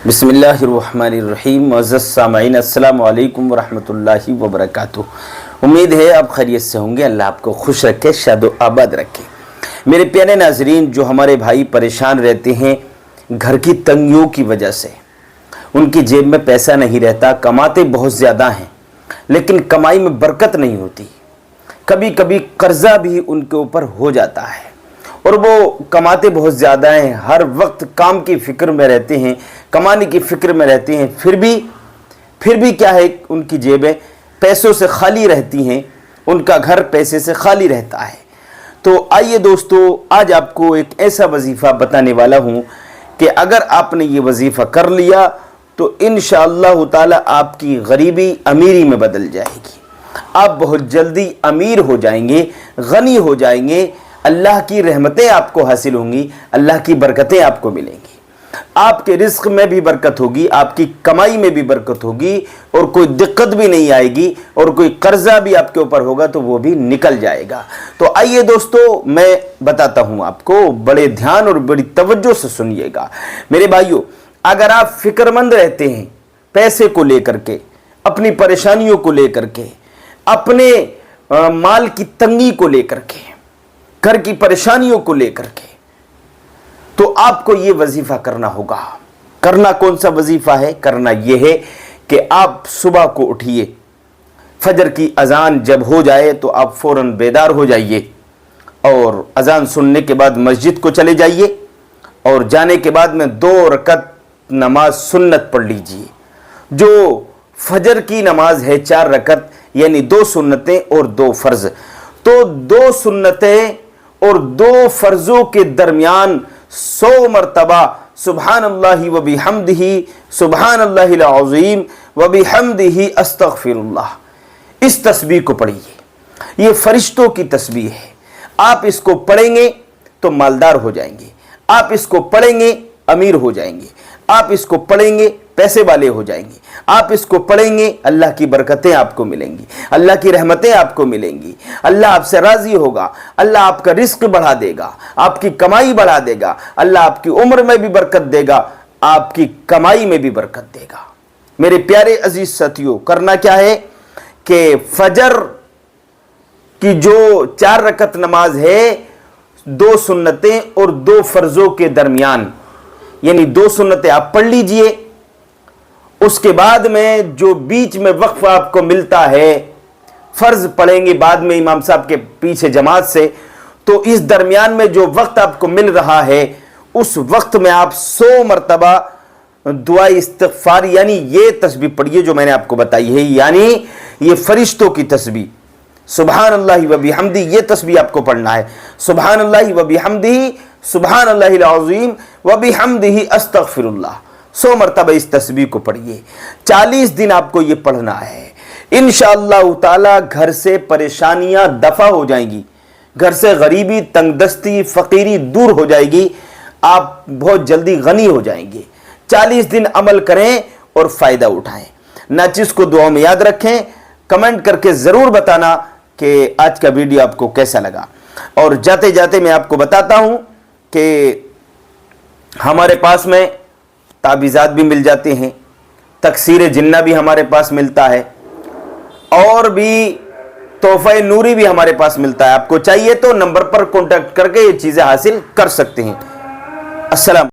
बिस्मिल्लाहिर्रहमानिर्रहीम। मुअज़्ज़ज़ सामईन, अस्सलामु अलैकुम वरहमतुल्लाहि वबरकातुहू। उम्मीद है आप खैरियत से होंगे। अल्लाह आपको खुश रखे, शादो आबाद रखे। मेरे प्यारे नाजरीन, जो हमारे भाई परेशान रहते हैं घर की तंगियों की वजह से, उनकी जेब में पैसा नहीं रहता, कमाते बहुत ज़्यादा हैं लेकिन कमाई में बरकत नहीं होती, कभी कभी कर्जा भी उनके ऊपर हो जाता है और वो कमाते बहुत ज़्यादा हैं, हर वक्त काम की फ़िक्र में रहते हैं, कमाने की फ़िक्र में रहते हैं, फिर भी क्या है, उनकी जेबें पैसों से खाली रहती हैं, उनका घर पैसे से खाली रहता है। तो आइए दोस्तों, आज आपको एक ऐसा वजीफ़ा बताने वाला हूँ कि अगर आपने ये वजीफ़ा कर लिया तो इंशाअल्लाह ताला आपकी गरीबी अमीरी में बदल जाएगी। आप बहुत जल्दी अमीर हो जाएंगे, गनी हो जाएंगे, अल्लाह की रहमतें आपको हासिल होंगी, अल्लाह की बरकतें आपको मिलेंगी, आपके रिस्क में भी बरकत होगी, आपकी कमाई में भी बरकत होगी और कोई दिक्कत भी नहीं आएगी और कोई कर्जा भी आपके ऊपर होगा तो वो भी निकल जाएगा। तो आइए दोस्तों, मैं बताता हूँ आपको, बड़े ध्यान और बड़ी तवज्जो से सुनिएगा। मेरे भाइयों, अगर आप फिक्रमंद रहते हैं पैसे को लेकर के, अपनी परेशानियों को लेकर के, अपने माल की तंगी को लेकर के, घर की परेशानियों को लेकर के, तो आपको ये वजीफा करना होगा। करना कौन सा वजीफा है? करना यह है कि आप सुबह को उठिए, फजर की अजान जब हो जाए तो आप फौरन बेदार हो जाइए और अजान सुनने के बाद मस्जिद को चले जाइए और जाने के बाद में 2 रकत नमाज सुन्नत पढ़ लीजिए। जो फजर की नमाज है 4 रकत, यानी 2 सुन्नतें और 2 फर्ज, तो 2 सुन्नतें और 2 फर्जों के दरमियान 100 मरतबा सुबहानल्लाहि व बिहम्दिही सुबहानल्लाहिल अज़ीम व बिहम्दिही अस्तगफिरुल्लाह, इस तस्बीह को पढ़िए। ये फरिश्तों की तस्बीह है। आप इसको पढ़ेंगे तो मालदार हो जाएंगे, आप इसको पढ़ेंगे अमीर हो जाएंगे, आप इसको पढ़ेंगे पैसे वाले हो जाएंगे, आप इसको पढ़ेंगे अल्लाह की बरकतें आपको मिलेंगी, अल्लाह की रहमतें आपको मिलेंगी, अल्लाह आपसे राजी होगा, अल्लाह आपका रिस्क बढ़ा देगा, आपकी कमाई बढ़ा देगा, अल्लाह आपकी उम्र में भी बरकत देगा, आपकी कमाई में भी बरकत देगा। मेरे प्यारे अजीज साथियों, करना क्या है कि फजर की जो 4 रकत नमाज है, 2 सुन्नतें और 2 फर्जों के दरमियान, यानी 2 सुन्नतें आप पढ़ लीजिए। उसके बाद में जो बीच में वक्फ आपको मिलता है, फर्ज पढ़ेंगे बाद में इमाम साहब के पीछे जमात से, तो इस दरमियान में जो वक्त आपको मिल रहा है उस वक्त में आप 100 मरतबा दुआ इस्तिग़फ़ार यानी ये तस्बीह पढ़िए जो मैंने आपको बताई है, यानी ये फरिश्तों की तस्बीह सुबहानल्लाहि व बिहम्दी, ये तस्बीह आपको पढ़ना है। सुबहानल्लाहि व बिहम्दिही सुबहानल्लाहिल अज़ीम व बिहम्दिही अस्तगफिरुल्लाह, 100 मरतबा इस तस्बीह को पढ़िए। 40 दिन आपको ये पढ़ना है। इंशाअल्लाह ताला घर से परेशानियां दफा हो जाएंगी, घर से गरीबी, तंगदस्ती, फकीरी दूर हो जाएगी, आप बहुत जल्दी गनी हो जाएंगे। 40 दिन अमल करें और फायदा उठाएं। नाचिस को दुआ में याद रखें। कमेंट करके जरूर बताना कि आज का वीडियो आपको कैसा लगा। और जाते जाते मैं आपको बताता हूं कि हमारे पास में ताबीज़ात भी मिल जाते हैं, तकसीर जिन्ना भी हमारे पास मिलता है और भी तोहफ़े नूरी भी हमारे पास मिलता है। आपको चाहिए तो नंबर पर कॉन्टैक्ट करके ये चीज़ें हासिल कर सकते हैं। अस्सलाम।